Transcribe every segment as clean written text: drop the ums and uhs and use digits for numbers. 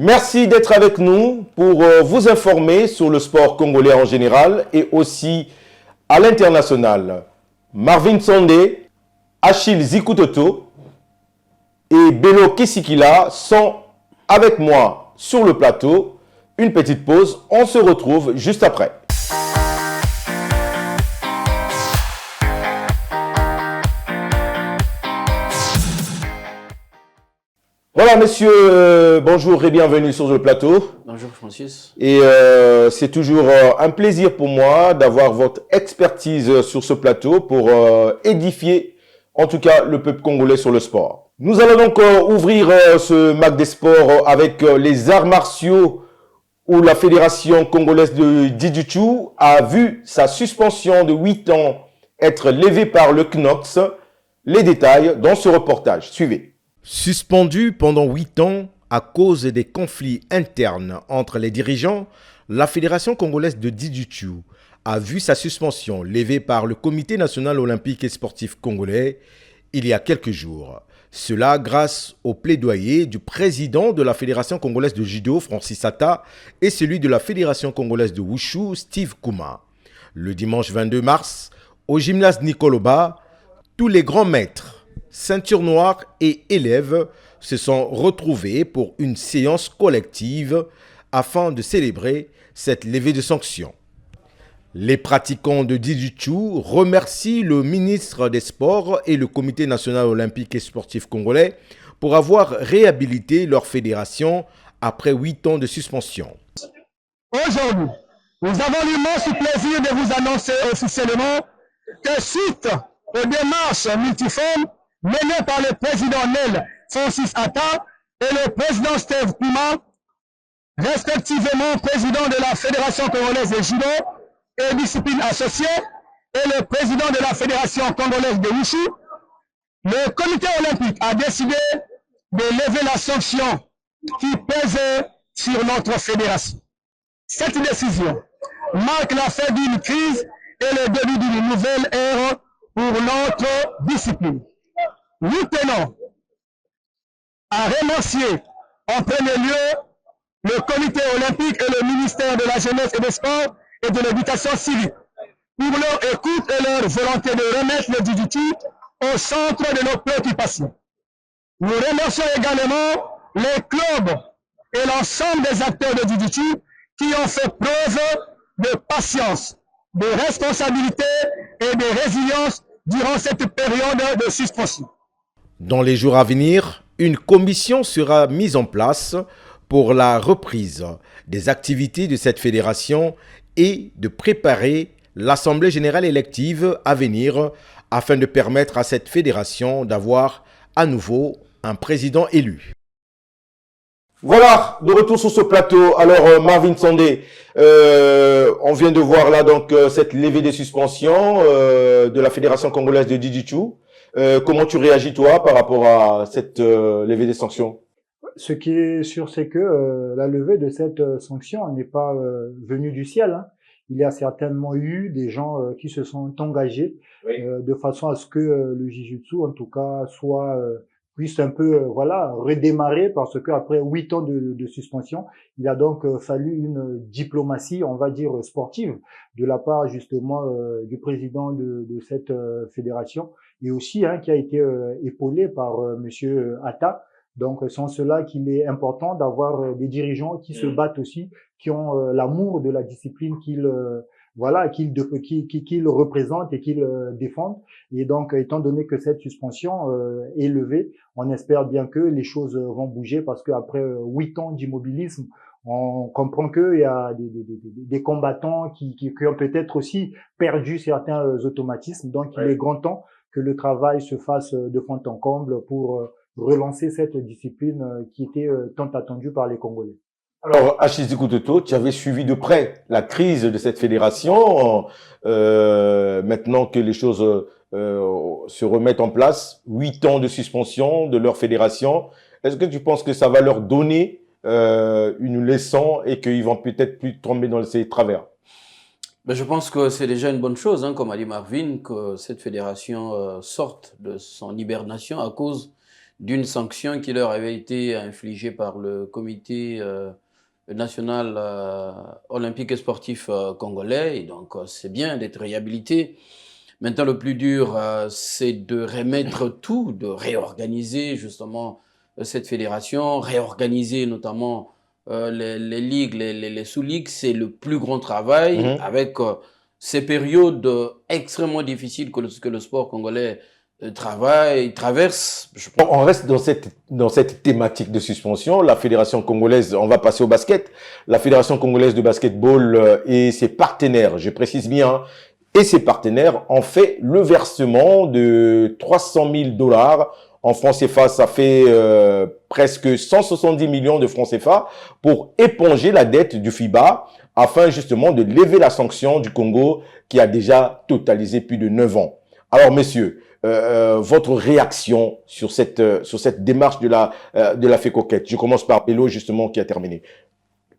Merci d'être avec nous pour vous informer sur le sport congolais en général et aussi à l'international. Marvin Sondé, Achille Zikutoto et Bello Kisikila sont avec moi sur le plateau. Une petite pause, on se retrouve juste après. Voilà, messieurs, bonjour et bienvenue sur le plateau. Bonjour, Francis. Et c'est toujours un plaisir pour moi d'avoir votre expertise sur ce plateau pour édifier, en tout cas, le peuple congolais sur le sport. Nous allons donc ouvrir ce MAC des sports avec les arts martiaux où la Fédération congolaise de Jiu-Jitsu a vu sa suspension de 8 ans être levée par le CNOX. Les détails dans ce reportage. Suivez. Suspendu pendant 8 ans à cause des conflits internes entre les dirigeants, la Fédération congolaise de Jiu-Jitsu a vu sa suspension levée par le Comité national olympique et sportif congolais il y a quelques jours. Cela grâce au plaidoyer du président de la Fédération congolaise de judo, Francis Atta, et celui de la Fédération congolaise de Wushu, Steve Kuma. Le dimanche 22 mars, au gymnase Nicoloba, tous les grands maîtres, ceinture noire et élèves se sont retrouvés pour une séance collective afin de célébrer cette levée de sanctions. Les pratiquants de Jiu-Jitsu remercient le ministre des Sports et le Comité national olympique et sportif congolais pour avoir réhabilité leur fédération après 8 ans de suspension. Aujourd'hui, nous avons l'immense plaisir de vous annoncer officiellement que suite aux démarches multiformes menées par le président Nel Francis Atta et le président Steve Kuma, respectivement président de la Fédération congolaise de judo et discipline associée et le président de la Fédération congolaise de Wushu, le comité olympique a décidé de lever la sanction qui pesait sur notre fédération. Cette décision marque la fin d'une crise et le début d'une nouvelle ère pour notre discipline. Nous tenons à remercier en premier lieu le comité olympique et le ministère de la jeunesse et des sports et de l'éducation civique pour leur écoute et leur volonté de remettre le Jiu-Jitsu au centre de nos préoccupations. Nous remercions également les clubs et l'ensemble des acteurs de Jiu-Jitsu qui ont fait preuve de patience, de responsabilité et de résilience durant cette période de suspension. Dans les jours à venir, une commission sera mise en place pour la reprise des activités de cette fédération et de préparer l'Assemblée générale élective à venir afin de permettre à cette fédération d'avoir à nouveau un président élu. Voilà, de retour sur ce plateau. Alors, Marvin Sondé, on vient de voir là donc cette levée des suspensions de la Fédération congolaise de Jiu-Jitsu. Comment tu réagis toi par rapport à cette levée des sanctions? Ce qui est sûr, c'est que la levée de cette sanction n'est pas venue du ciel, hein. Il y a certainement eu des gens qui se sont engagés de façon à ce que le Jiu-Jitsu, en tout cas, puisse un peu redémarrer, parce que après 8 ans de suspension, il a donc fallu une diplomatie, on va dire sportive, de la part justement du président de cette fédération, et aussi qui a été épaulé par Monsieur Atta. Donc, sans cela qu'il est important d'avoir des dirigeants qui se battent aussi, qui ont l'amour de la discipline qu'ils représentent et qu'ils défendent. Et donc, étant donné que cette suspension est levée, on espère bien que les choses vont bouger, parce qu'après 8 ans d'immobilisme, on comprend qu'il y a des combattants qui ont peut-être aussi perdu certains automatismes. Donc, il est grand temps que le travail se fasse de fond en comble pour relancer cette discipline qui était tant attendue par les Congolais. Alors, Achille Zikutoto, tu avais suivi de près la crise de cette fédération. Maintenant que les choses se remettent en place, 8 ans de suspension de leur fédération, est-ce que tu penses que ça va leur donner une leçon et qu'ils vont peut-être plus tomber dans ces travers? Ben, je pense que c'est déjà une bonne chose, comme a dit Marvin, que cette fédération sorte de son hibernation à cause d'une sanction qui leur avait été infligée par le comité national olympique et sportif congolais. Et donc, c'est bien d'être réhabilité. Maintenant, le plus dur, c'est de remettre tout, de réorganiser justement cette fédération, réorganiser notamment les ligues, les sous-ligues. C'est le plus grand travail avec ces périodes extrêmement difficiles que le sport congolais traverse. On reste dans cette thématique de suspension. La fédération congolaise, on va passer au basket. La fédération congolaise de basketball et ses partenaires, je précise bien, et ses partenaires ont fait le versement de 300 000 $ en francs CFA. Ça fait presque 170 millions de francs CFA pour éponger la dette du FIBA afin justement de lever la sanction du Congo qui a déjà totalisé plus de 9 ans. Alors messieurs, votre réaction sur cette démarche de la FECOCET. Je commence par Elo justement qui a terminé.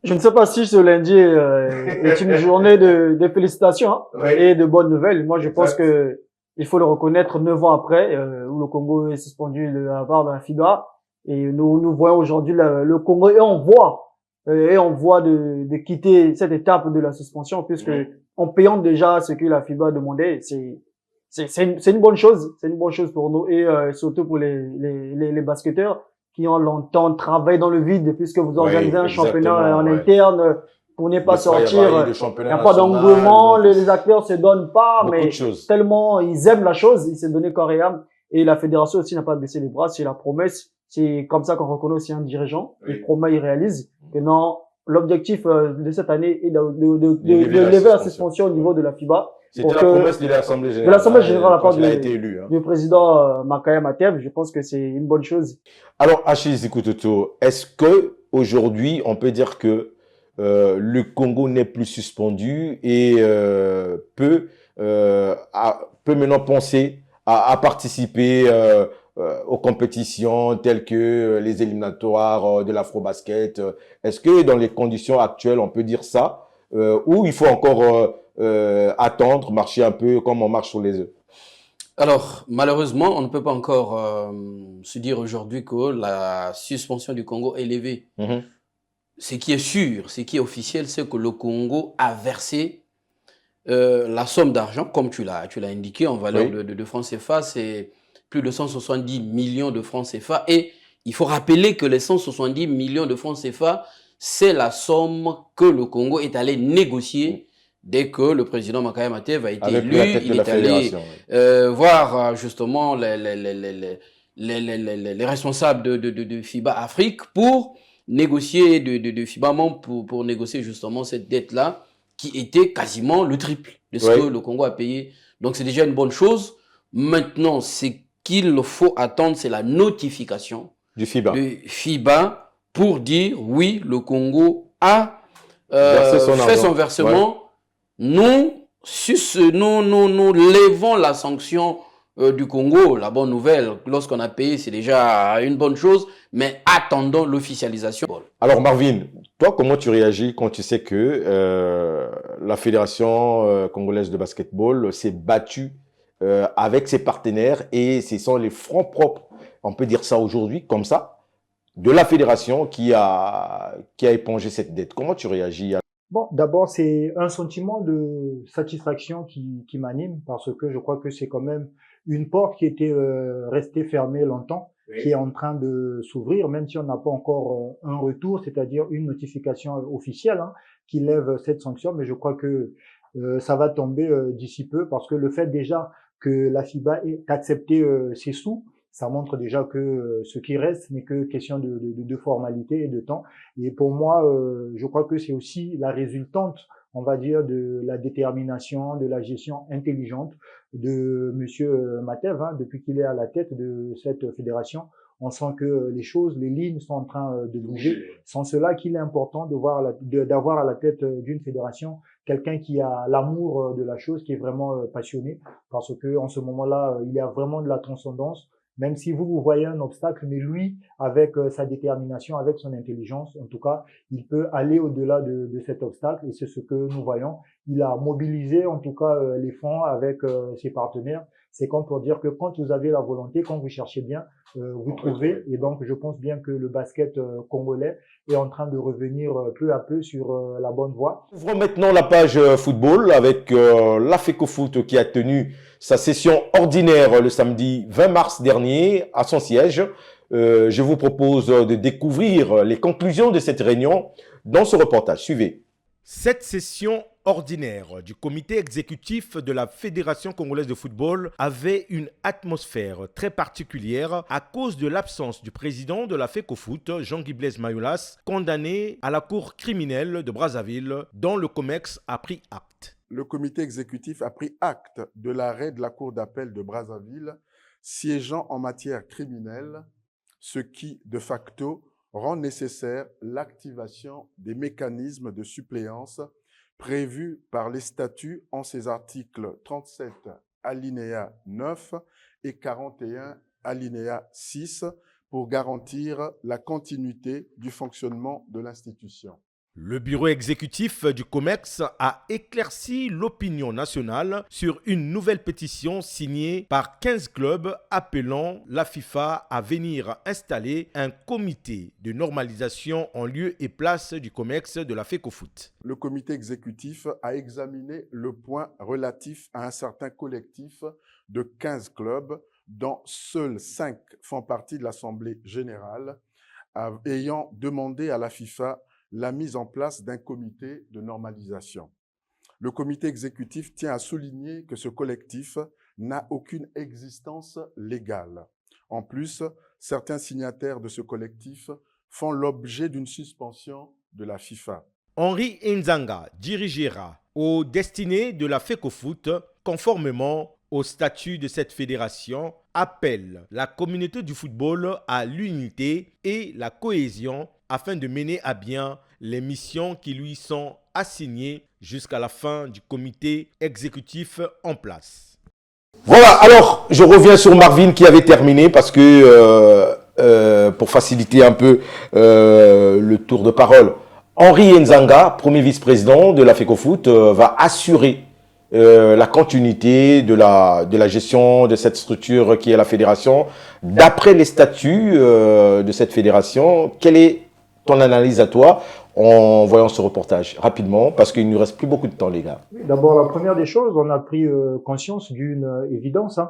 Je ne sais pas si ce lundi est une journée de félicitations et de bonnes nouvelles. Moi, je pense que il faut le reconnaître 9 ans après, où le Congo est suspendu de la part d'un FIBA. Et nous voyons aujourd'hui le Congo et on voit de quitter cette étape de la suspension puisque en payant déjà ce que la FIBA demandait, c'est une bonne chose. C'est une bonne chose pour nous et surtout pour les basketteurs qui ont longtemps travaillé dans le vide puisque vous organisez un championnat en interne pour ne pas sortir. Il n'y a pas d'engouement, les acteurs se donnent pas, mais tellement ils aiment la chose, ils se donnent corps et âme. Et la fédération aussi n'a pas baissé les bras, c'est la promesse. C'est comme ça qu'on reconnaît aussi un dirigeant. Il promet, il réalise. Que non, l'objectif de cette année est de lever la suspension au niveau de la FIBA. C'était la promesse de l'Assemblée générale. De l'Assemblée générale à part du président Makaya Matev, je pense que c'est une bonne chose. Alors, Achille Zikutoto, est-ce que aujourd'hui on peut dire que le Congo n'est plus suspendu et peut maintenant penser à participer aux compétitions telles que les éliminatoires de l'Afrobasket? Est-ce que dans les conditions actuelles on peut dire ça ou il faut encore attendre, marcher un peu comme on marche sur les œufs? Alors, malheureusement, on ne peut pas encore se dire aujourd'hui que la suspension du Congo est levée. Ce qui est sûr, ce qui est officiel, c'est que le Congo a versé la somme d'argent, comme tu l'as indiqué, en valeur de francs CFA, c'est plus de 170 millions de francs CFA. Et il faut rappeler que les 170 millions de francs CFA, c'est la somme que le Congo est allé négocier dès que le président Makaya Matev a été élu. Il est allé voir justement les responsables de FIBA Afrique pour négocier, de FIBA membres pour négocier justement cette dette-là qui était quasiment le triple de ce que le Congo a payé. Donc c'est déjà une bonne chose. Maintenant, ce qu'il faut attendre, c'est la notification du FIBA pour dire oui, le Congo a fait son versement. Nous levons la sanction du Congo. La bonne nouvelle, lorsqu'on a payé, c'est déjà une bonne chose, mais attendons l'officialisation. Alors Marvin, toi, comment tu réagis quand tu sais que la Fédération congolaise de basketball s'est battue avec ses partenaires et ce sont les francs propres, on peut dire ça aujourd'hui, comme ça, de la fédération qui a épongé cette dette? Comment tu réagis? Bon, d'abord, c'est un sentiment de satisfaction qui m'anime parce que je crois que c'est quand même une porte qui était restée fermée longtemps, qui est en train de s'ouvrir, même si on n'a pas encore un retour, c'est-à-dire une notification officielle qui lève cette sanction. Mais je crois que ça va tomber d'ici peu parce que le fait déjà que la FIBA ait accepté ses sous, ça montre déjà que ce qui reste n'est que question de formalité et de temps. Et pour moi, je crois que c'est aussi la résultante, on va dire, de la détermination, de la gestion intelligente de Monsieur Matev, depuis qu'il est à la tête de cette fédération. On sent que les choses, les lignes sont en train de bouger. Sans cela, qu'il est important d'avoir à la tête d'une fédération quelqu'un qui a l'amour de la chose, qui est vraiment passionné, parce que en ce moment-là, il y a vraiment de la transcendance. Même si vous voyez un obstacle, mais lui, avec sa détermination, avec son intelligence, en tout cas, il peut aller au-delà de cet obstacle et c'est ce que nous voyons. il a mobilisé en tout cas les fonds avec ses partenaires. C'est comme pour dire que quand vous avez la volonté, quand vous cherchez bien, vous trouvez. Et donc, je pense bien que le basket congolais est en train de revenir peu à peu sur la bonne voie. Ouvrons maintenant la page football avec la FECOFOOT qui a tenu sa session ordinaire le samedi 20 mars dernier à son siège. Je vous propose de découvrir les conclusions de cette réunion dans ce reportage. Suivez. Cette session ordinaire du comité exécutif de la Fédération congolaise de football avait une atmosphère très particulière à cause de l'absence du président de la FECOFOOT, Jean-Guy Blaise Mayoulas, condamné à la cour criminelle de Brazzaville, dont le COMEX a pris acte. Le comité exécutif a pris acte de l'arrêt de la cour d'appel de Brazzaville siégeant en matière criminelle, ce qui, de facto, rend nécessaire l'activation des mécanismes de suppléance prévus par les statuts en ses articles 37 alinéa 9 et 41 alinéa 6 pour garantir la continuité du fonctionnement de l'institution. Le bureau exécutif du COMEX a éclairci l'opinion nationale sur une nouvelle pétition signée par 15 clubs appelant la FIFA à venir installer un comité de normalisation en lieu et place du COMEX de la FECOFOOT. Le comité exécutif a examiné le point relatif à un certain collectif de 15 clubs dont seuls 5 font partie de l'Assemblée générale, ayant demandé à la FIFA la mise en place d'un comité de normalisation. Le comité exécutif tient à souligner que ce collectif n'a aucune existence légale. En plus, certains signataires de ce collectif font l'objet d'une suspension de la FIFA. Henri Nzanga dirigera aux destinées de la FECOFOOT conformément au statut de cette fédération, appelle la communauté du football à l'unité et la cohésion afin de mener à bien les missions qui lui sont assignées jusqu'à la fin du comité exécutif en place. Voilà, alors je reviens sur Marvin qui avait terminé parce que pour faciliter un peu le tour de parole, Henri Nzanga, premier vice-président de la FECOFOOT, va assurer la continuité de la gestion de cette structure qui est la fédération. D'après les statuts de cette fédération, quelle est ton analyse à toi en voyant ce reportage rapidement, parce qu'il ne nous reste plus beaucoup de temps, les gars? D'abord, la première des choses, on a pris conscience d'une évidence.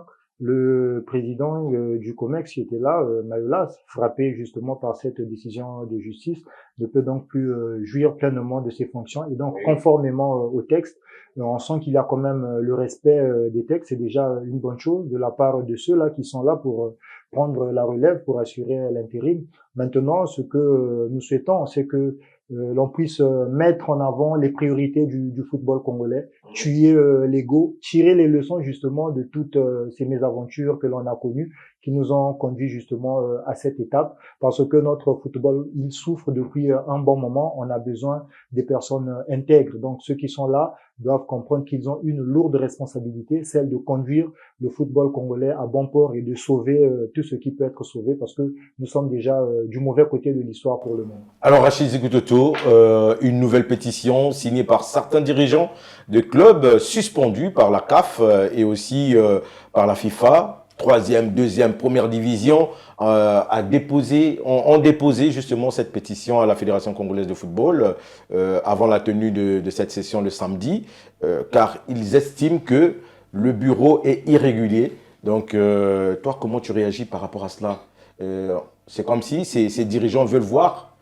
Le président du COMEX qui était là, Mayoulas, frappé justement par cette décision de justice, ne peut donc plus jouir pleinement de ses fonctions. Et donc, conformément au texte, on sent qu'il y a quand même le respect des textes. C'est déjà une bonne chose de la part de ceux-là qui sont là pour prendre la relève, pour assurer l'intérim. Maintenant, ce que nous souhaitons, c'est que l'on puisse mettre en avant les priorités du football congolais, tuer l'ego, tirer les leçons justement de toutes ces mésaventures que l'on a connues, qui nous ont conduit justement à cette étape, parce que notre football, il souffre depuis un bon moment. On a besoin des personnes intègres. Donc ceux qui sont là doivent comprendre qu'ils ont une lourde responsabilité, celle de conduire le football congolais à bon port et de sauver tout ce qui peut être sauvé, parce que nous sommes déjà du mauvais côté de l'histoire pour le moment. Alors Rachid Zikutoto, une nouvelle pétition signée par certains dirigeants de clubs suspendus par la CAF et aussi par la FIFA, troisième, deuxième, première division, ont déposé justement cette pétition à la Fédération congolaise de football avant la tenue de cette session le samedi, car ils estiment que le bureau est irrégulier. Donc, toi, comment tu réagis par rapport à cela? C'est comme si ces dirigeants veulent voir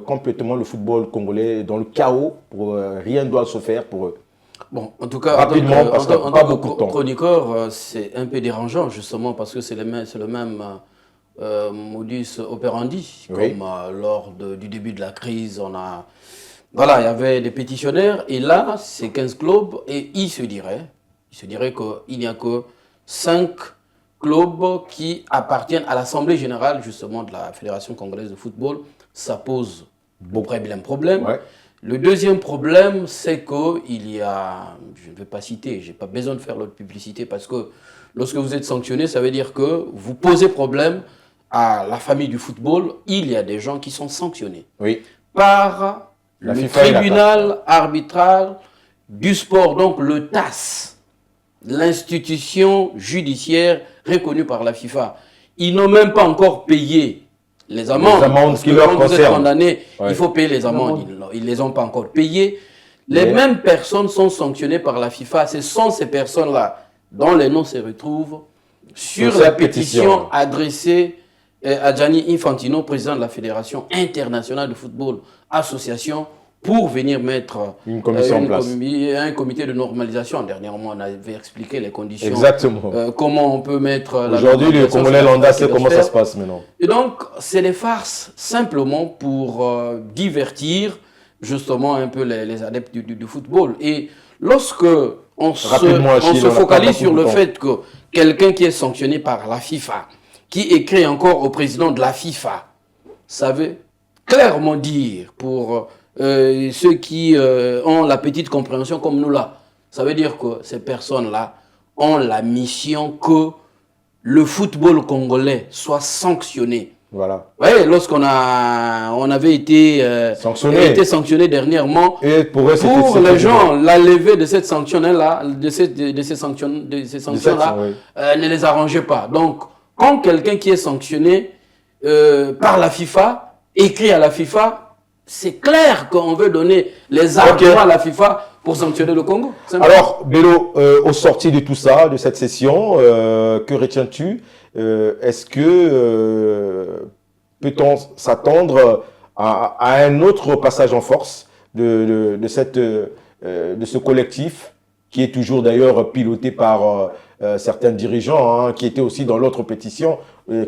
complètement le football congolais dans le chaos, rien ne doit se faire pour eux. Bon, en tout cas, rapidement, en tant que chroniqueur, c'est un peu dérangeant justement parce que c'est le même modus operandi. Oui. Comme lors du début de la crise, voilà, il y avait des pétitionnaires et là, c'est 15 clubs et il se dirait qu'il n'y a que 5 clubs qui appartiennent à l'Assemblée générale justement de la Fédération congolaise de football. Ça pose beaucoup de problèmes. Ouais. Le deuxième problème, c'est qu'il y a, je ne vais pas citer, je n'ai pas besoin de faire l'autre publicité parce que lorsque vous êtes sanctionné, ça veut dire que vous posez problème à la famille du football. Il y a des gens qui sont sanctionnés Oui. par le FIFA tribunal arbitral du sport, donc le TAS, l'institution judiciaire reconnue par la FIFA, ils n'ont même pas encore payé les amendes. Les amendes qui leur quand vous êtes concernent. condamné, Ouais. il faut payer les amendes. Ils ne les ont pas encore payées. Les mêmes personnes sont sanctionnées par la FIFA. Ce sont ces personnes-là dont les noms se retrouvent sur Sur la cette pétition pétition. adressée à Gianni Infantino, président de la Fédération internationale de football, association, pour venir mettre Une commission en place. un comité de normalisation. Dernièrement, on avait expliqué les conditions. Exactement. Comment on peut mettre la Aujourd'hui, le normalisation Congolais sur la lambda place sait de comment ça faire. se passe maintenant. Et donc, c'est des farces simplement pour divertir justement un peu les adeptes du football. Et lorsque on Rapidement, on Achille, se on n'a pas focalise beaucoup sur de le temps. fait que quelqu'un qui est sanctionné par la FIFA, qui écrit encore au président de la FIFA, ça veut clairement dire pour ceux qui ont la petite compréhension comme nous là, ça veut dire que ces personnes-là ont la mission que le football congolais soit sanctionné. Voilà. Oui, lorsqu'on avait été sanctionné dernièrement, Et pour eux, pour les gens, la levée de cette sanction-là, de ces sanctions-là, oui. ne les arrangeait pas. Donc, quand quelqu'un qui est sanctionné par la FIFA écrit à la FIFA, c'est clair qu'on veut donner les arguments à la FIFA pour sanctionner le Congo. Alors, Bello, au sorti de tout ça, de cette session, que retiens-tu? Est-ce que peut-on s'attendre à un autre passage en force de ce collectif qui est toujours d'ailleurs piloté par certains dirigeants, hein, qui étaient aussi dans l'autre pétition,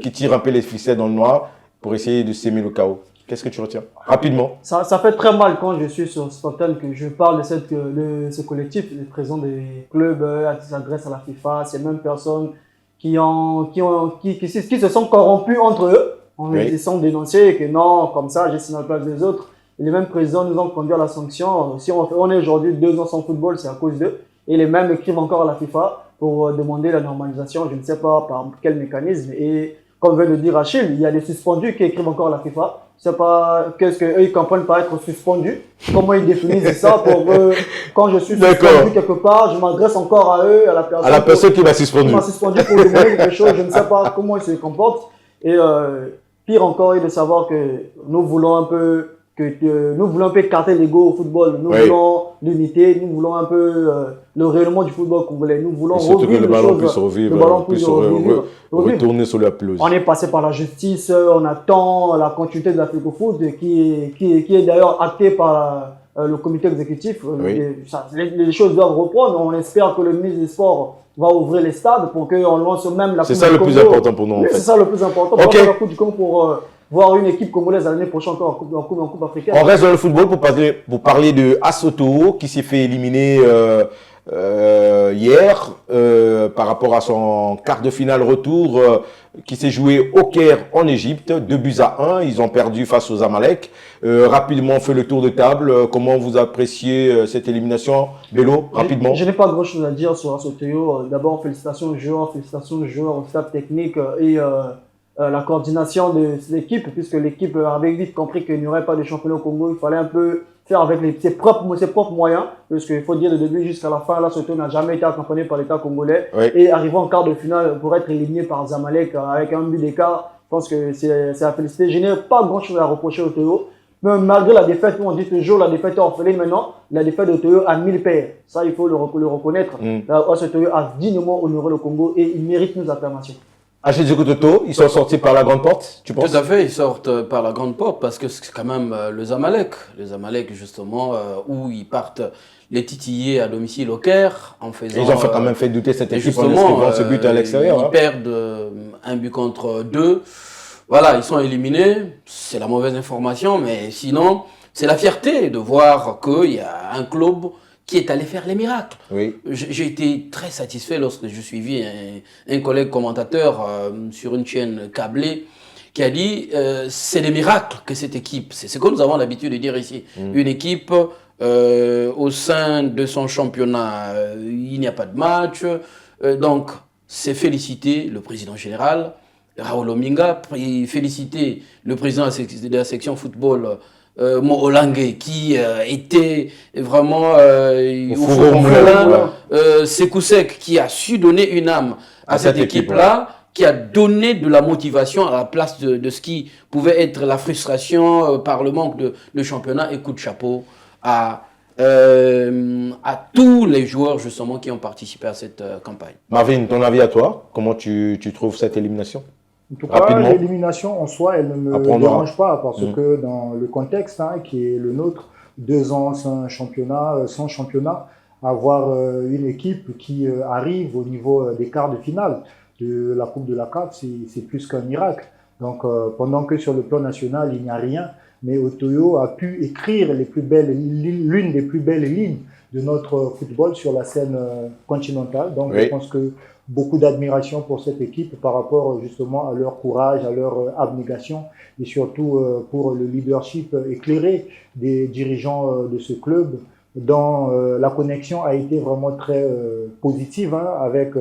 qui tirent un peu les ficelles dans le noir pour essayer de s'aimer le chaos? Qu'est-ce que tu retiens? Rapidement. Ça fait très mal quand je suis sur cette antenne que je parle de ce collectif, les présidents des clubs qui s'adressent à la FIFA, ces mêmes personnes qui se sont corrompus entre eux en essayant de dénoncer que non, comme ça, j'ai signé à la place des autres. Et les mêmes présidents nous ont conduit à la sanction. Si on est aujourd'hui 2 ans sans football, c'est à cause d'eux. Et les mêmes écrivent encore à la FIFA pour demander la normalisation, je ne sais pas par quel mécanisme. Et comme vient de dire Achille, il y a des suspendus qui écrivent encore à la FIFA. Je ne sais pas qu'est-ce qu'eux ils comprennent par être suspendus. Comment ils définissent ça pour quand je suis suspendu quelque part, je m'adresse encore à eux, à la personne qui m'a suspendu. Qui m'a suspendu pour demander quelque chose, je ne sais pas comment ils se comportent. Et pire encore est de savoir que nous voulons un peu écarter l'ego au football. Nous voulons l'unité, nous voulons un peu le rayonnement du football congolais. Nous voulons revivre le ballon puisse revivre, retourner sur la pelouse. On est passé par la justice, on attend la continuité de l'Afrique au foot qui est d'ailleurs actée par le comité exécutif. Les choses doivent reprendre. On espère que le ministre des Sports va ouvrir les stades pour qu'on lance même la Coupe du Congo. C'est ça le plus important pour nous, en fait. C'est ça le plus important pour la Coupe du Congo pour voir une équipe congolaise l'année prochaine encore en coupe africaine. On reste dans le football pour parler de Assoto qui s'est fait éliminer hier par rapport à son quart de finale retour qui s'est joué au Caire en Égypte, 2-1. Ils ont perdu face aux Amalek. Rapidement, on fait le tour de table. Comment vous appréciez cette élimination? Bello, rapidement. Je n'ai pas grand chose à dire sur Assoto. D'abord, félicitations aux joueurs, au staff technique et la coordination de cette équipe, puisque l'équipe avait vite compris qu'il n'y aurait pas de championnat au Congo. Il fallait un peu faire avec ses propres moyens, parce qu'il faut dire de début jusqu'à la fin, là, Soto n'a jamais été accompagné par l'État congolais. Oui. Et arrivant en quart de finale pour être éliminé par Zamalek avec un but d'écart, je pense que c'est à féliciter. Je n'ai pas grand chose à reprocher au Théo. Mais malgré la défaite, on dit toujours la défaite est orpheline maintenant, la défaite de Théo a 1000 paires. Ça, il faut le reconnaître. Ce Théo a dignement honoré le Congo et il mérite nos acclamations. Achille Toto, ils sont sortis par la grande porte, tu penses? Tout à fait, ils sortent par la grande porte parce que c'est quand même le Zamalek. Le Zamalek, justement, où ils partent les titiller à domicile au Caire en faisant... Ils ont quand même fait douter cette équipe en inscrivant ce but à l'extérieur. Ils perdent un but contre 2. Voilà, ils sont éliminés. C'est la mauvaise information, mais sinon, c'est la fierté de voir qu'il y a un club qui est allé faire les miracles. Oui. J'ai été très satisfait lorsque je suivis un collègue commentateur sur une chaîne câblée qui a dit c'est des miracles que cette équipe, c'est ce que nous avons l'habitude de dire ici, une équipe au sein de son championnat, il n'y a pas de match, donc c'est féliciter le président général, Raoul Ominga, féliciter le président de la section football, Moholangue qui était vraiment Au au four au four au moulin, moulin, Sekou Sek qui a su donner une âme à cette équipe-là, qui a donné de la motivation à la place de ce qui pouvait être la frustration par le manque de championnat. Et coup de chapeau à tous les joueurs justement qui ont participé à cette campagne. Marvin, ton avis à toi? Comment tu trouves cette élimination? En tout cas, l'élimination en soi, elle ne me dérange pas parce que dans le contexte qui est le nôtre, 2 ans sans championnat, avoir une équipe qui arrive au niveau des quarts de finale de la Coupe de la CAF, c'est plus qu'un miracle. Donc, pendant que sur le plan national, il n'y a rien, mais Otoyo a pu écrire l'une des plus belles lignes de notre football sur la scène continentale. Donc, je pense que beaucoup d'admiration pour cette équipe par rapport justement à leur courage, à leur abnégation et surtout pour le leadership éclairé des dirigeants de ce club dont la connexion a été vraiment très positive avec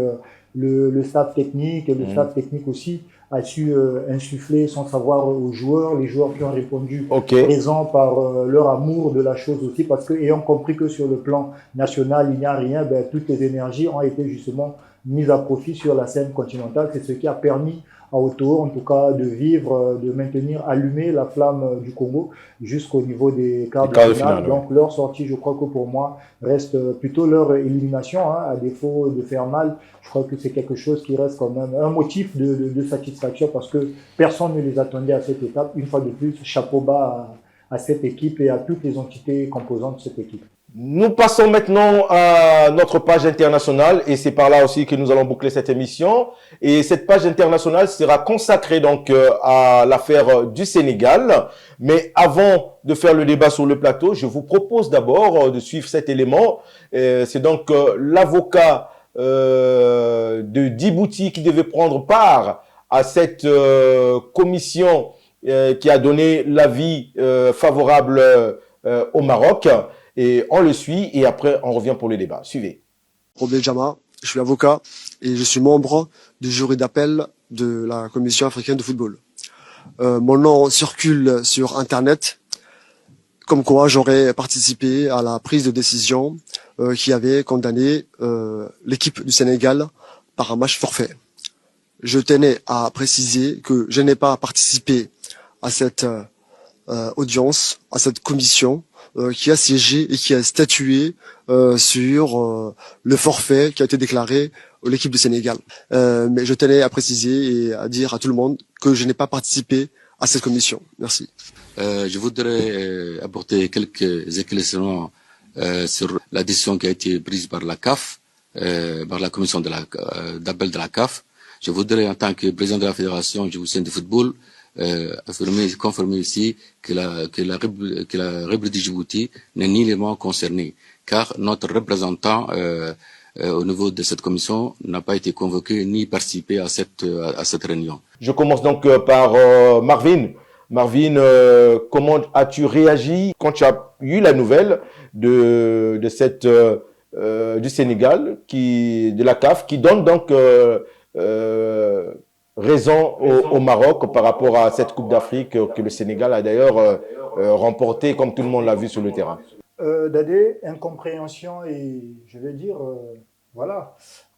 le staff technique et le staff technique aussi a su insuffler son savoir aux joueurs, les joueurs qui ont répondu présents par leur amour de la chose aussi parce que ayant compris que sur le plan national il n'y a rien, toutes les énergies ont été justement mise à profit sur la scène continentale. C'est ce qui a permis à Otoyo, en tout cas, de vivre, de maintenir allumée la flamme du Congo jusqu'au niveau des quarts de finale. Donc, leur sortie, je crois que pour moi, reste plutôt leur élimination, à défaut de faire mal. Je crois que c'est quelque chose qui reste quand même un motif de satisfaction parce que personne ne les attendait à cette étape. Une fois de plus, chapeau bas à cette équipe et à toutes les entités composantes de cette équipe. Nous passons maintenant à notre page internationale et c'est par là aussi que nous allons boucler cette émission. Et cette page internationale sera consacrée donc à l'affaire du Sénégal. Mais avant de faire le débat sur le plateau, je vous propose d'abord de suivre cet élément. C'est donc l'avocat de Djibouti qui devait prendre part à cette commission qui a donné l'avis favorable au Maroc. Et on le suit et après on revient pour le débat. Suivez. Robert Jama, je suis avocat et je suis membre du jury d'appel de la Commission africaine de football. Mon nom circule sur Internet, comme quoi j'aurais participé à la prise de décision qui avait condamné l'équipe du Sénégal par un match forfait. Je tenais à préciser que je n'ai pas participé à cette audience, à cette commission qui a siégé et qui a statué sur le forfait qui a été déclaré à l'équipe du Sénégal. Mais je tenais à préciser et à dire à tout le monde que je n'ai pas participé à cette commission. Merci. Je voudrais apporter quelques éclaircissements sur la décision qui a été prise par la CAF, par la commission d'appel de la CAF. Je voudrais, en tant que président de la Fédération djiboutienne de football, confirmer ici que la République de Djibouti n'est nullement concernée, car notre représentant au niveau de cette commission n'a pas été convoqué ni participé à cette réunion. Je commence donc par Marvin. Marvin, comment as-tu réagi quand tu as eu la nouvelle de cette du Sénégal, de la CAF, qui donne donc raison au Maroc par rapport à cette Coupe d'Afrique que le Sénégal a d'ailleurs remportée, comme tout le monde l'a vu sur le terrain. Dadé, incompréhension et je vais dire,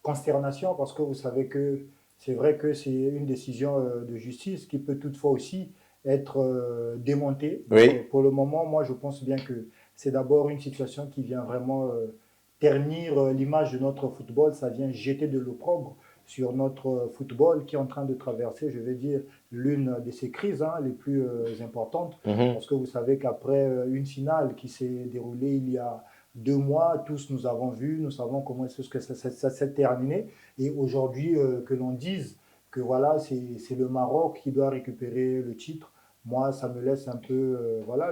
consternation, parce que vous savez que c'est vrai que c'est une décision de justice qui peut toutefois aussi être démontée. Donc, pour le moment, moi je pense bien que c'est d'abord une situation qui vient vraiment ternir l'image de notre football, ça vient jeter de l'opprobre sur notre football qui est en train de traverser, je vais dire, l'une de ces crises les plus importantes. Parce que vous savez qu'après une finale qui s'est déroulée il y a 2 mois, tous nous avons vu, nous savons comment est-ce que ça s'est terminé. Et aujourd'hui, que l'on dise que voilà, c'est le Maroc qui doit récupérer le titre, moi, ça me laisse un peu,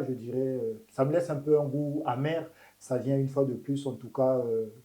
je dirais, ça me laisse un peu un goût amer. Ça vient une fois de plus, en tout cas,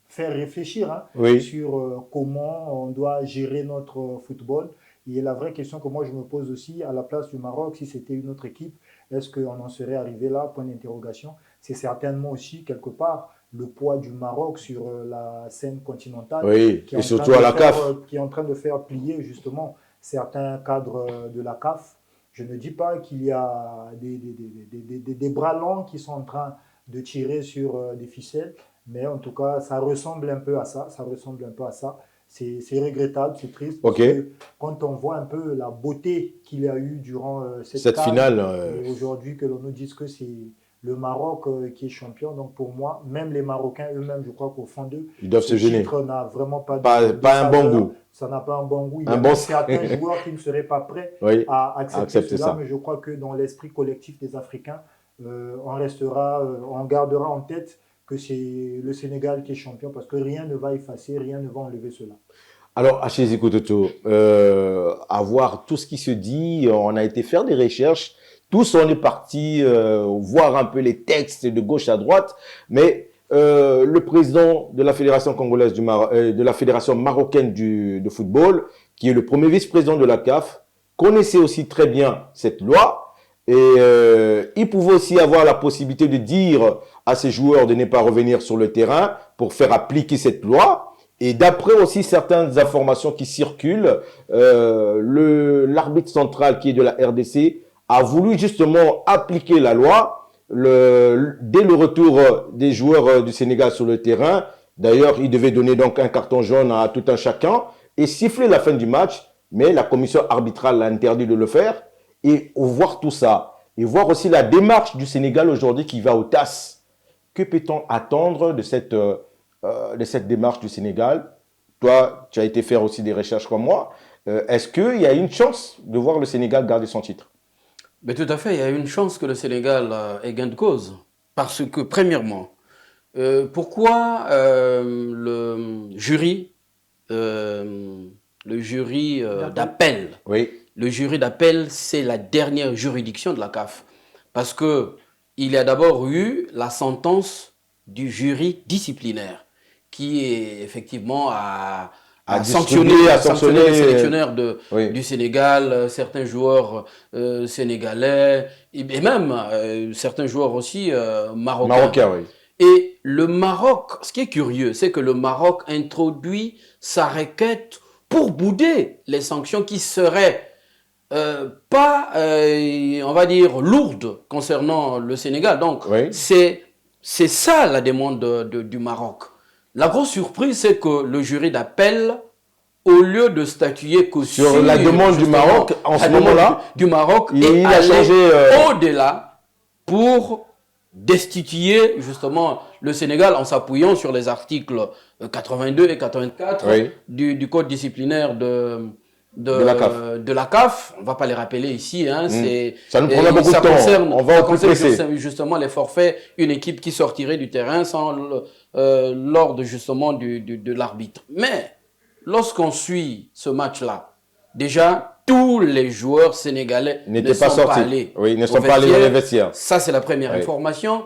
faire réfléchir sur comment on doit gérer notre football. Et la vraie question que moi je me pose aussi, à la place du Maroc, si c'était une autre équipe, est-ce qu'on en serait arrivé là? Point d'interrogation. C'est certainement aussi, quelque part, le poids du Maroc sur la scène continentale. Qui et surtout à la CAF. Qui est en train de faire plier, justement, certains cadres de la CAF. Je ne dis pas qu'il y a des bras longs qui sont en train de tirer sur des ficelles, mais en tout cas, ça ressemble un peu à ça. Ça ressemble un peu à ça. C'est regrettable, c'est triste. Parce que quand on voit un peu la beauté qu'il y a eu durant cette finale, aujourd'hui que l'on nous dise que c'est le Maroc qui est champion. Donc pour moi, même les Marocains eux-mêmes, je crois qu'au fond d'eux, ils doivent se gêner. Ce titre n'a vraiment pas un bon goût. Ça n'a pas un bon goût. Il y a certains joueurs qui ne seraient pas prêts à accepter cela, mais je crois que dans l'esprit collectif des Africains, on gardera en tête que c'est le Sénégal qui est champion parce que rien ne va effacer, rien ne va enlever cela. Alors, Achezi Kototo, à voir tout ce qui se dit, on a été faire des recherches, tous on est partis voir un peu les textes de gauche à droite, mais le président de la Fédération congolaise de la Fédération marocaine de football, qui est le premier vice-président de la CAF, connaissait aussi très bien cette loi et il pouvait aussi avoir la possibilité de dire à ses joueurs de ne pas revenir sur le terrain pour faire appliquer cette loi. Et d'après aussi certaines informations qui circulent, l'arbitre central qui est de la RDC a voulu justement appliquer la loi dès le retour des joueurs du Sénégal sur le terrain. D'ailleurs, il devait donner donc un carton jaune à tout un chacun et siffler la fin du match, mais la commission arbitrale a interdit de le faire. Et voir tout ça, et voir aussi la démarche du Sénégal aujourd'hui qui va au TAS. Que peut-on attendre de cette démarche du Sénégal? Toi, tu as été faire aussi des recherches comme moi. Est-ce qu'il y a une chance de voir le Sénégal garder son titre? Mais tout à fait, il y a une chance que le Sénégal ait gain de cause. Parce que, premièrement, pourquoi le jury d'appel, le jury d'appel, c'est la dernière juridiction de la CAF. Parce que il y a d'abord eu la sentence du jury disciplinaire qui est effectivement à sanctionner les sélectionneurs du Sénégal, certains joueurs sénégalais et même certains joueurs aussi marocains. Oui. Et le Maroc, ce qui est curieux, c'est que le Maroc introduit sa requête pour bouder les sanctions qui seraient pas, on va dire, lourdes concernant le Sénégal. Donc, c'est ça la demande du Maroc. La grosse surprise, c'est que le jury d'appel, au lieu de statuer que sur la demande du Maroc, en ce moment-là, il a changé au-delà pour destituer justement le Sénégal en s'appuyant sur les articles 82 et 84 du code disciplinaire de la CAF. On ne va pas les rappeler ici. Hein, ça nous prendra beaucoup de temps. On va concerne justement les forfaits, une équipe qui sortirait du terrain sans l'ordre justement de l'arbitre. Mais lorsqu'on suit ce match-là, déjà, tous les joueurs sénégalais ne sont pas allés. Oui, ne sont pas allés dans les vestiaires. Ça, c'est la première information.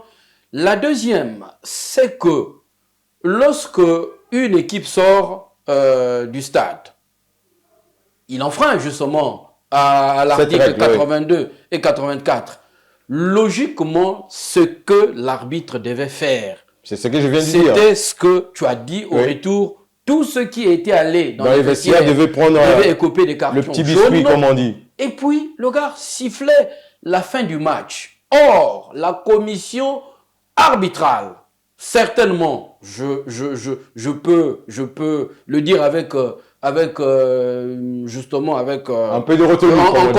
La deuxième, c'est que lorsque une équipe sort du stade, il enfreint justement à l'article 82 et 84. Logiquement, ce que l'arbitre devait faire. C'est ce que je viens de dire. C'était ce que tu as dit au retour. Tous ceux qui étaient allés dans les vestiaires devaient écoper des cartons le petit biscuit, comme on dit. Et puis, le gars sifflait la fin du match. Or, la commission arbitrale, certainement, je peux le dire avec justement avec un peu de retenue en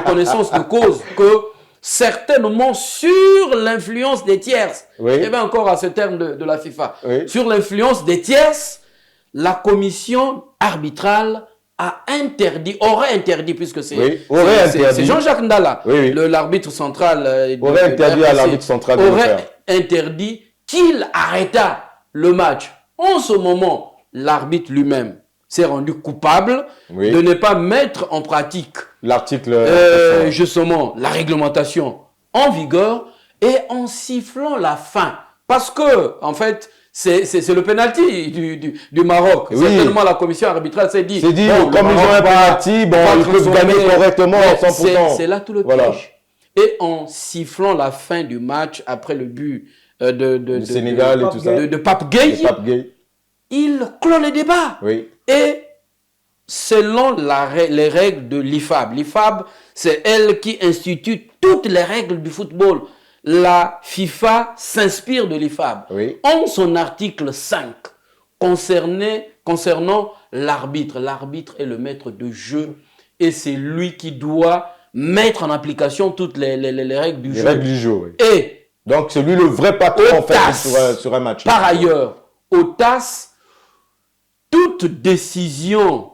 connaissance de cause, que certainement sur l'influence des tierces, et bien encore à ce terme de la FIFA, sur l'influence des tierces, la commission arbitrale aurait interdit, puisque c'est Jean-Jacques Ndala, l'arbitre central, aurait interdit à l'arbitre central interdit qu'il arrêta le match. En ce moment, l'arbitre lui-même s'est rendu coupable de ne pas mettre en pratique l'article justement la réglementation en vigueur et en sifflant la fin. Parce que, en fait, c'est le penalty du Maroc. Certainement, la commission arbitrale s'est dit, comme ils ont un penalty, ils peuvent gagner correctement à 100%. C'est là tout le piège. Et en sifflant la fin du match après le but de Sénégal et tout ça, de Pape Gueye, il clôt le débat. Et selon les règles de l'IFAB. L'IFAB, c'est elle qui institue toutes les règles du football. La FIFA s'inspire de l'IFAB. Oui. En son article 5, concernant l'arbitre. L'arbitre est le maître de jeu et c'est lui qui doit mettre en application toutes les règles du jeu. Les règles du jeu, oui. Et donc, c'est lui le vrai patron, en fait, sur un match. Par ailleurs, au TAS, toute décision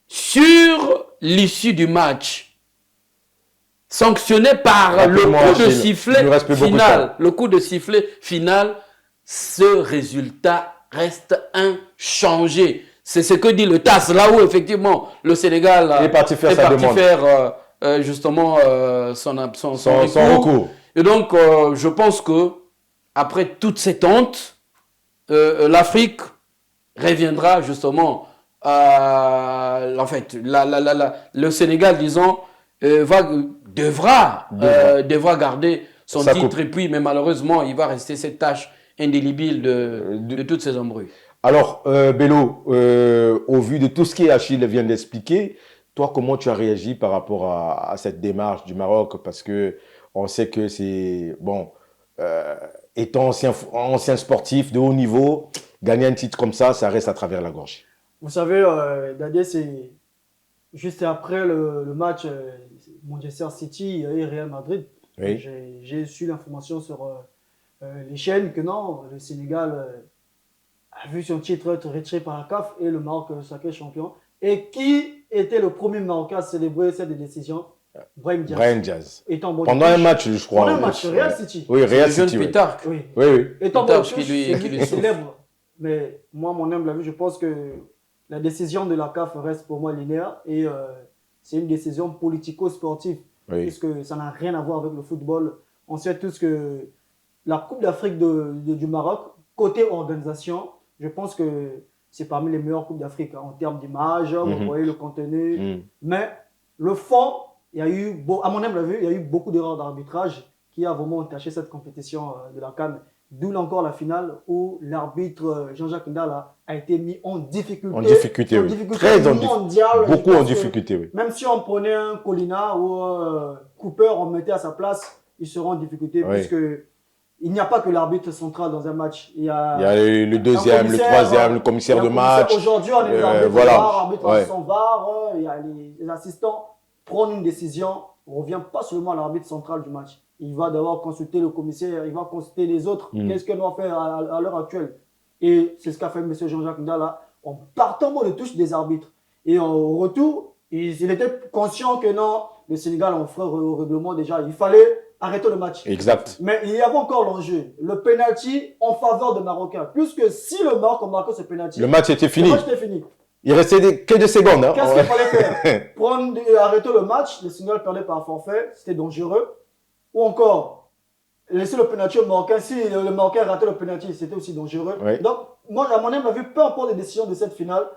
sur l'issue du match sanctionnée par le coup de sifflet final, ce résultat reste inchangé. C'est ce que dit le TAS, là où effectivement le Sénégal est parti faire justement son recours. Et donc, je pense que après toute cette honte, l'Afrique reviendra justement, en fait, le Sénégal, disons, devra garder son titre et puis, mais malheureusement, il va rester cette tâche indélébile de toutes ces embrouilles. Alors, Bello, au vu de tout ce qu'Achille vient d'expliquer, toi, comment tu as réagi par rapport à cette démarche du Maroc? Parce que on sait que c'est, bon, étant ancien sportif de haut niveau, gagner un titre comme ça reste à travers la gorge. Vous savez, Dadier, c'est juste après le match Manchester City et Real Madrid. Oui. J'ai su l'information sur les chaînes que non, le Sénégal a vu son titre être retiré par la CAF et le Maroc sacré champion. Et qui était le premier Marocain à célébrer cette décision? Brahim Diaz. Pendant un match, je crois. Pendant un match, Real City. Oui, Real City. Le jeune Petarque. Oui. Étant Petarque qui lui célèbre. Mais moi, mon humble avis, je pense que la décision de la CAF reste pour moi linéaire et c'est une décision politico-sportive. Oui. Puisque ça n'a rien à voir avec le football. On sait tous que la Coupe d'Afrique du Maroc, côté organisation, je pense que c'est parmi les meilleures Coupes d'Afrique en termes d'image, vous voyez le contenu. Mais le fond, il y a eu, à mon humble avis, il y a eu beaucoup d'erreurs d'arbitrage qui a vraiment entaché cette compétition de la CAN. D'où encore la finale où l'arbitre Jean-Jacques Ndala a été mis en difficulté. En difficulté, oui. Très en difficulté. Beaucoup en difficulté, oui. Même si on prenait un Colina ou un Cooper, on mettait à sa place, il serait en difficulté puisque il n'y a pas que l'arbitre central dans un match. Il y a le deuxième, le troisième, le commissaire de match. Aujourd'hui, on est l'arbitre en VAR, il y a les assistants. Prendre une décision ne revient pas seulement à l'arbitre central du match. Il va d'abord consulter le commissaire, il va consulter les autres. Qu'est-ce qu'on doit faire à l'heure actuelle? Et c'est ce qu'a fait M. Jean-Jacques Ndala en partant de touche des arbitres. Et au retour, il était conscient que non, le Sénégal en ferait au règlement déjà. Il fallait arrêter le match. Exact. Mais il y avait encore l'enjeu. Le penalty en faveur des Marocains. Puisque si le Maroc a marqué ce penalty, le match était fini. Le match était fini. Il restait que 2 secondes. Hein. Qu'est-ce qu'il fallait faire? Arrêter le match, le Sénégal perdait par forfait, c'était dangereux. Ou encore, laisser le penalty au Marocain. Si le Marocain ratait le penalty, c'était aussi dangereux. Oui. Donc, moi, à mon avis, peu importe les décisions de cette finale,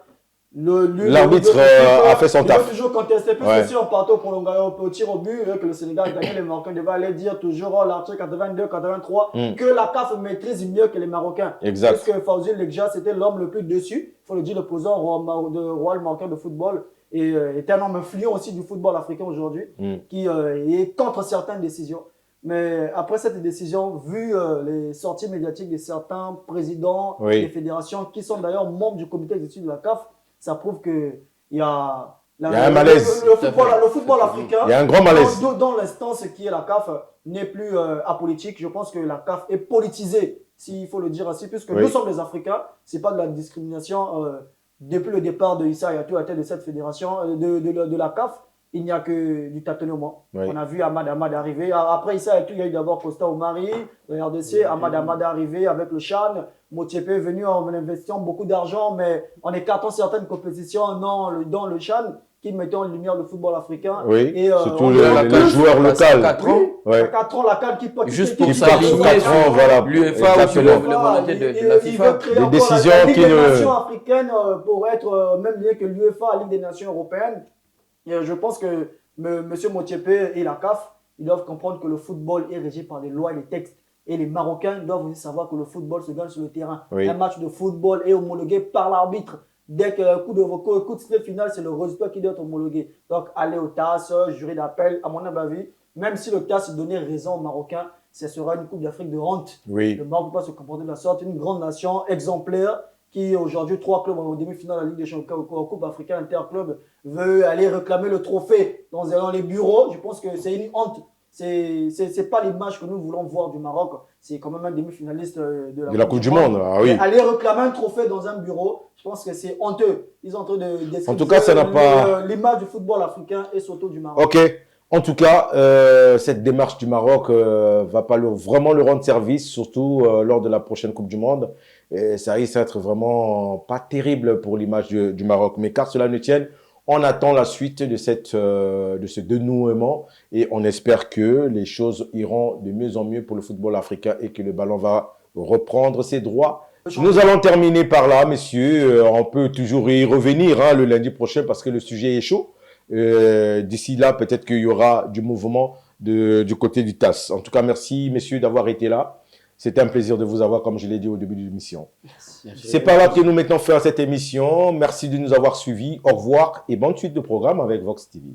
l'arbitre a fait son taf. Il faut toujours contester. Puisque si on partait au tir au but, que le Sénégal gagnait, les Marocains devaient aller dire toujours l'article 82, 83, que la CAF maîtrise mieux que les Marocains. Exact. Parce que Fawzi Lekja, c'était l'homme le plus dessus. Il faut le dire, l'opposant royal marocain de football. Et est un homme influent aussi du football africain aujourd'hui, qui est contre certaines décisions. Mais après cette décision, vu les sorties médiatiques de certains présidents des fédérations, qui sont d'ailleurs membres du comité d'exécutif de la CAF, ça prouve qu'il y a un malaise. Le football africain, il y a un grand malaise. Dans l'instance qui est la CAF, n'est plus apolitique. Je pense que la CAF est politisée, s'il faut le dire ainsi, puisque nous sommes des Africains. C'est pas de la discrimination. Depuis le départ de Issa Yatou à la tête de cette fédération, de la CAF, il n'y a que du tâtonnement. On a vu Ahmad arriver. Après Issa Yatou, il y a eu d'abord Costa Omari, le RDC, Ahmad arrivé avec le Chan. Motiepe est venu en investissant beaucoup d'argent, mais en écartant certaines compétitions dans le Chan, qui mettait en lumière le football africain. Oui, et, surtout les joueurs locaux. 4 ans, ouais. 4 ans, la CAN qui peut... Juste pour s'aligner sur voilà, l'UEFA ou sur le volonté de la FIFA. Des décisions la Ligue qui des ne... Nations africaines pour être même lié que l'UEFA à la Ligue des Nations européennes. Et je pense que M. Motiepe et la CAF, ils doivent comprendre que le football est régi par les lois et les textes. Et les Marocains doivent aussi savoir que le football se gagne sur le terrain. Un match de football est homologué par l'arbitre. Dès que le coup de sifflet final, c'est le résultat qui doit être homologué. Donc, aller au TAS, jury d'appel, à mon avis, même si le TAS donnait raison aux Marocains, ce sera une Coupe d'Afrique de honte. Oui. Le Maroc ne peut pas se comporter de la sorte. Une grande nation exemplaire qui, aujourd'hui, 3 clubs en demi-finale de la Ligue des Champions, en Coupe africaine interclub, veut aller réclamer le trophée dans les bureaux. Je pense que c'est une honte. C'est pas l'image que nous voulons voir du Maroc. C'est quand même un demi-finaliste de la Coupe du Monde. Ah, oui. Aller réclamer un trophée dans un bureau, je pense que c'est honteux. Ils sont en train de en tout cas, ça n'a pas... l'image du football africain et surtout du Maroc. Ok. En tout cas, cette démarche du Maroc va pas vraiment le rendre service, surtout lors de la prochaine Coupe du Monde. Et ça risque d'être vraiment pas terrible pour l'image du Maroc. Mais car cela ne tienne, on attend la suite de ce dénouement et on espère que les choses iront de mieux en mieux pour le football africain et que le ballon va reprendre ses droits. Nous allons terminer par là, messieurs. On peut toujours y revenir le lundi prochain parce que le sujet est chaud. D'ici là, peut-être qu'il y aura du mouvement du côté du TAS. En tout cas, merci, messieurs, d'avoir été là. C'était un plaisir de vous avoir, comme je l'ai dit au début de l'émission. C'est par là que nous mettons fin à cette émission. Merci de nous avoir suivis. Au revoir et bonne suite de programme avec Vox TV.